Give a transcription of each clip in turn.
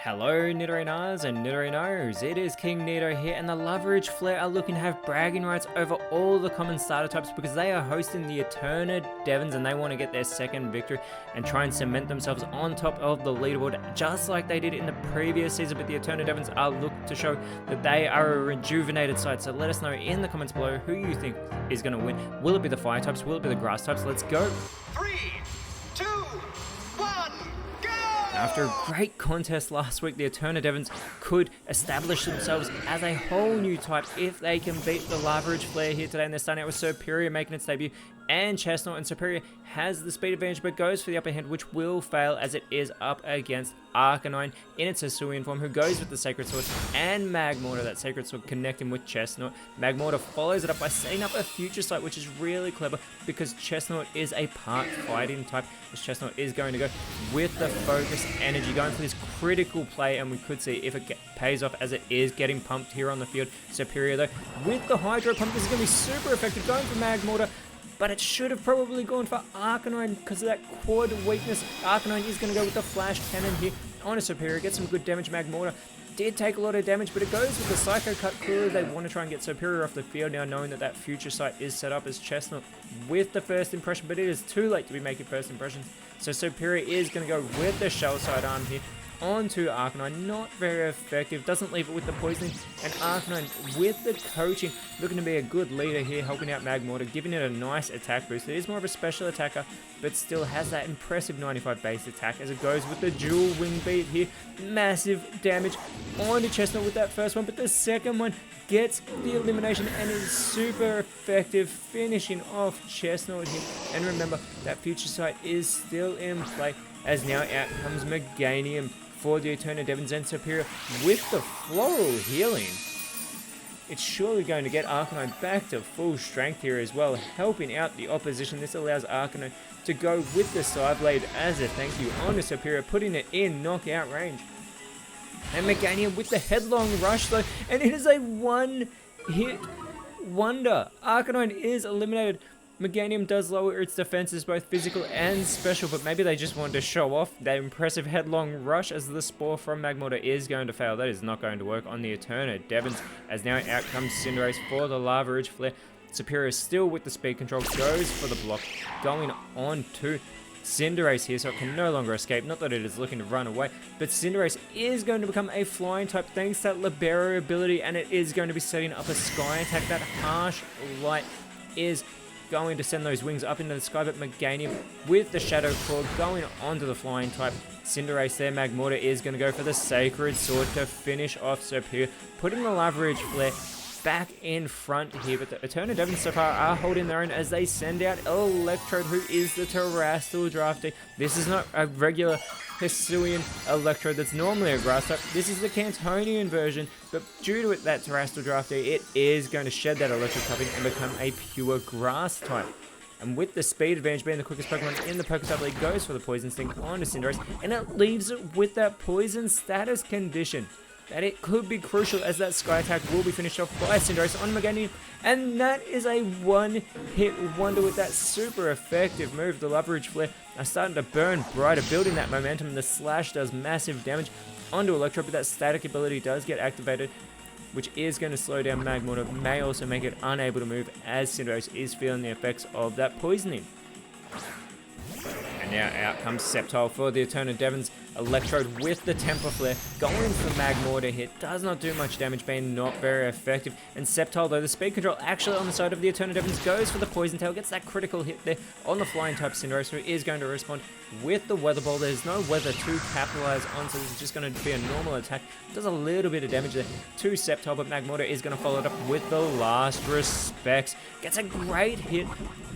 Hello Nidorinas and Nidorinos, it is KingNido here, and the Legendaries Flare are looking to have bragging rights over all the common starter types because they are hosting the Devons and they want to get their second victory and try and cement themselves on top of the leaderboard just like they did in the previous season. But the Devons are looked to show that they are a rejuvenated side, so let us know in the comments below who you think is going to win. Will it be the fire types? Will it be the grass types? Let's go! 3, 2, 1, go! After a great contest last week, the Devons could establish themselves as a whole new type if they can beat the Legendaries Flare here today. And they're starting out with Superior making its debut and Chestnut, and Superior has the speed advantage but goes for the upper hand, which will fail as it is up against Arcanine in its Hisuian form, who goes with the Sacred Sword and Magmortar, that Sacred Sword connecting with Chestnut. Magmortar follows it up by setting up a Future Sight, which is really clever because Chestnut is a part fighting type, as Chestnut is going to go with the Focus Energy, going for this critical play, and we could see if it pays off as it is getting pumped here on the field. Superior though, with the Hydro Pump, this is going to be super effective, going for Magmortar. But it should have probably gone for Arcanine because of that quad weakness. Arcanine is going to go with the Flash Cannon here on a Superior, get some good damage. Magmortar did take a lot of damage, but it goes with the Psycho Cut. Clearly they want to try and get Superior off the field now, knowing that that Future Sight is set up as Chestnut with the first impression, but it is too late to be making first impressions. So Superior is going to go with the Shell Side Arm here onto Arcanine. Not very effective, doesn't leave it with the poisoning, and Arcanine with the coaching looking to be a good leader here, helping out Magmortar, giving it a nice attack boost. It is more of a special attacker, but still has that impressive 95 base attack as it goes with the dual wing beat here. Massive damage onto Chestnut with that first one, but the second one gets the elimination and is super effective, finishing off Chestnut here. And remember, that Future Sight is still in play, as now out comes Meganium for the Devons, and Superior with the Floral Healing. It's surely going to get Arcanine back to full strength here as well, helping out the opposition. This allows Arcanine to go with the Side Blade as a thank you on the Superior, putting it in knockout range. And Meganium with the Headlong Rush though, and it is a one-hit wonder. Arcanine is eliminated. Meganium does lower its defenses, both physical and special, but maybe they just wanted to show off that impressive Headlong Rush, as the Spore from Magmortar is going to fail. That is not going to work on the Devons, as now out comes Cinderace for the Legendaries Flare. Superior still with the speed control, goes for the block, going on to Cinderace here, so it can no longer escape. Not that it is looking to run away, but Cinderace is going to become a flying type thanks to that Libero ability, and it is going to be setting up a Sky Attack. That Harsh Light is going to send those wings up into the sky, but Meganium with the Shadow Claw going onto the flying type. Cinderace there, Magmortar is going to go for the Sacred Sword to finish off Superior, putting the Legendaries Flare back in front here, but the Devons so far are holding their own as they send out Electrode, who is the Terrestrial Drafty. This is not a regular Hisuian Electrode that's normally a grass type. This is the Cantonian version, but due to it, that Terrestrial Drafty, it is going to shed that Electric typing and become a pure grass type. And with the speed advantage being the quickest Pokemon in the PokeType League, goes for the Poison Sting onto Cinderace, and it leaves it with that Poison status condition that it could be crucial, as that Sky Attack will be finished off by Cinderace on Meganium, and that is a one-hit wonder with that super effective move. The Legendaries Flare are starting to burn brighter, building that momentum, and the Slash does massive damage onto Electro, but that Static ability does get activated, which is going to slow down Magmortar, may also make it unable to move, as Cinderace is feeling the effects of that poisoning. And now out comes Sceptile for the Devons. Electrode with the Temper Flare, going for Magmortar here, does not do much damage, being not very effective. And Sceptile though, the speed control actually on the side of the Devons, goes for the Poison Tail, gets that critical hit there on the flying type Cinderace, who is going to respond with the Weather Ball. There's no weather to capitalize on, so this is just going to be a normal attack. Does a little bit of damage there to Sceptile, but Magmortar is going to follow it up with the Last Respects. Gets a great hit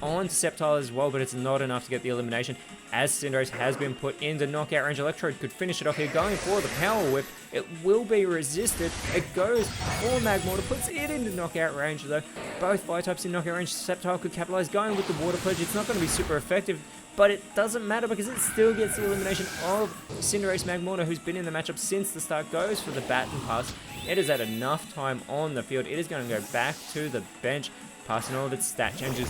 on Sceptile as well, but it's not enough to get the elimination, as Cinderace has been put into knockout range. Electrode could finish it off here, going for the Power Whip. It will be resisted. It goes for Magmortar, puts it into knockout range though. Both fire types in knockout range. Sceptile could capitalize, going with the Water Pledge. It's not going to be super effective, but it doesn't matter because it still gets the elimination of Cinderace. Magmortar, who's been in the matchup since the start, goes for the Baton Pass. It has had enough time on the field. It is going to go back to the bench, passing all of its stat changes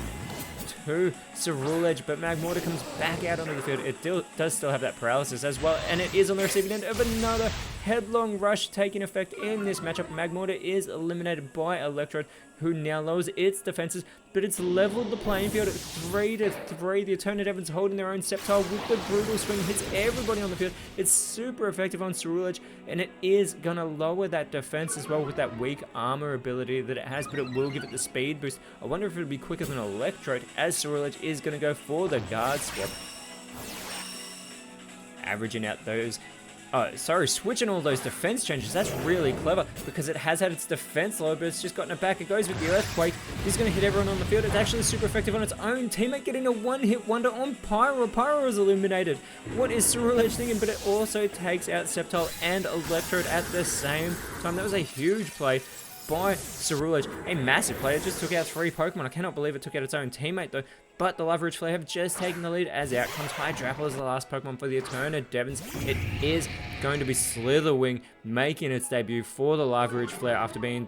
to Ceruledge, but Magmortar comes back out onto the field. It does still have that paralysis as well, and it is on the receiving end of another headlong rush taking effect in this matchup. Magmortar is eliminated by Electrode, who now lowers its defenses, but it's leveled the playing field at 3-3. The Eternal Devons holding their own. Sceptile with the brutal swing hits everybody on the field. It's super effective on Ceruledge, and it is gonna lower that defense as well with that weak armor ability that it has, but it will give it the speed boost. I wonder if it'll be quicker than Electrode, as Ceruledge is gonna go for the guard swap, averaging out those. Switching all those defense changes. That's really clever because it has had its defense low, but it's just gotten it back. It goes with the Earthquake. He's going to hit everyone on the field. It's actually super effective on its own teammate, getting a one-hit wonder on Pyro. Pyro is eliminated. What is Ceruledge thinking? But it also takes out Sceptile and Electrode at the same time. That was a huge play by Ceruledge. A massive play. It just took out 3 Pokemon. I cannot believe it took out its own teammate though. But the Lava Ridge Flare have just taken the lead as out comes Hydrapple as the last Pokemon for the Eterna Devons. It is going to be Slitherwing making its debut for the Lava Ridge Flare after being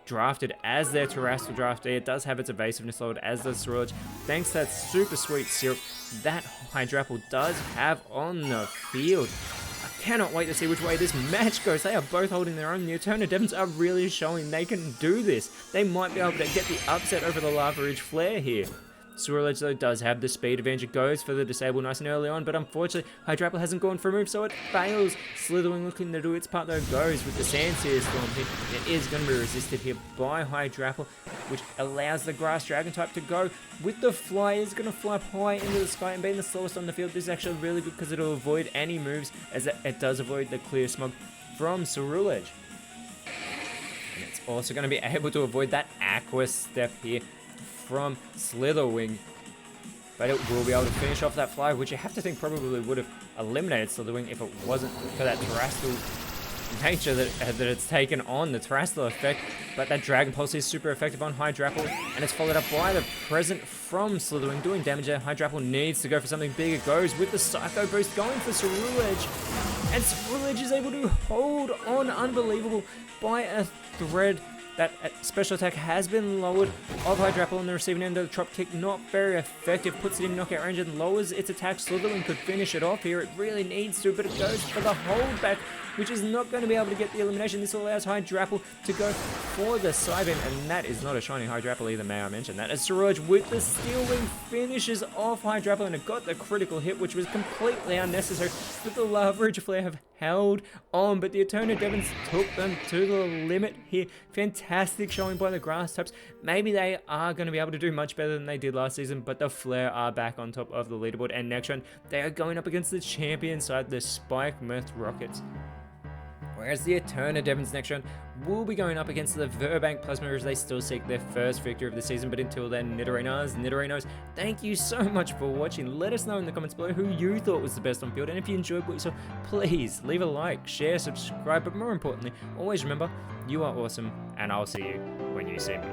drafted as their Terrestrial draftee. It does have its evasiveness lowered, as does Ceruledge, thanks to that super sweet syrup that Hydrapple does have on the field. I cannot wait to see which way this match goes. They are both holding their own. The Eternal Devons are really showing they can do this. They might be able to get the upset over the Lava Ridge Flare here. Ceruledge though does have the speed advantage. It goes for the disable nice and early on, but unfortunately Hydrapple hasn't gone for a move, so it fails. Slitherwing looking to do its part though, goes with the Sandsear Storm here. It is going to be resisted here by Hydrapple, which allows the Grass Dragon type to go with the Fly. It's going to fly up high into the sky and being the slowest on the field. This is actually really good because it'll avoid any moves, as it does avoid the Clear Smog from Ceruledge. And it's also going to be able to avoid that Aqua Step here from Slitherwing, but it will be able to finish off that Fly, which you have to think probably would have eliminated Slitherwing if it wasn't for that terrestrial nature that it's taken on, the terrestrial effect. But that Dragon Pulse is super effective on Hydrapple, and it's followed up by the Present from Slitherwing doing damage there. Hydrapple needs to go for something bigger, goes with the Psycho Boost, going for Ceruledge, and Ceruledge is able to hold on, unbelievable, by a thread. That special attack has been lowered of Hydrapple on the receiving end of the Trop Kick. Not very effective. Puts it in knockout range and lowers its attack. Slitherwing could finish it off here. It really needs to, but it goes for the holdback, which is not going to be able to get the elimination. This allows Hydrapple to go for the Side Beam, and that is not a shiny Hydrapple either, may I mention that. As Ceruledge with the Steel Wing finishes off Hydrapple, and it got the critical hit, which was completely unnecessary. But the Lava Ridge Flare have held on, but the Eternal Devons took them to the limit here. Fantastic showing by the Grass types. Maybe they are going to be able to do much better than they did last season, but the Flare are back on top of the leaderboard, and next round they are going up against the champion side, the Spike Myth Rockets. Whereas the Eternal Devons next round will be going up against the Verbank Plasma as they still seek their first victory of the season. But until then, Nidorinos, thank you so much for watching. Let us know in the comments below who you thought was the best on field. And if you enjoyed what you saw, please leave a like, share, subscribe. But more importantly, always remember, you are awesome, and I'll see you when you see me.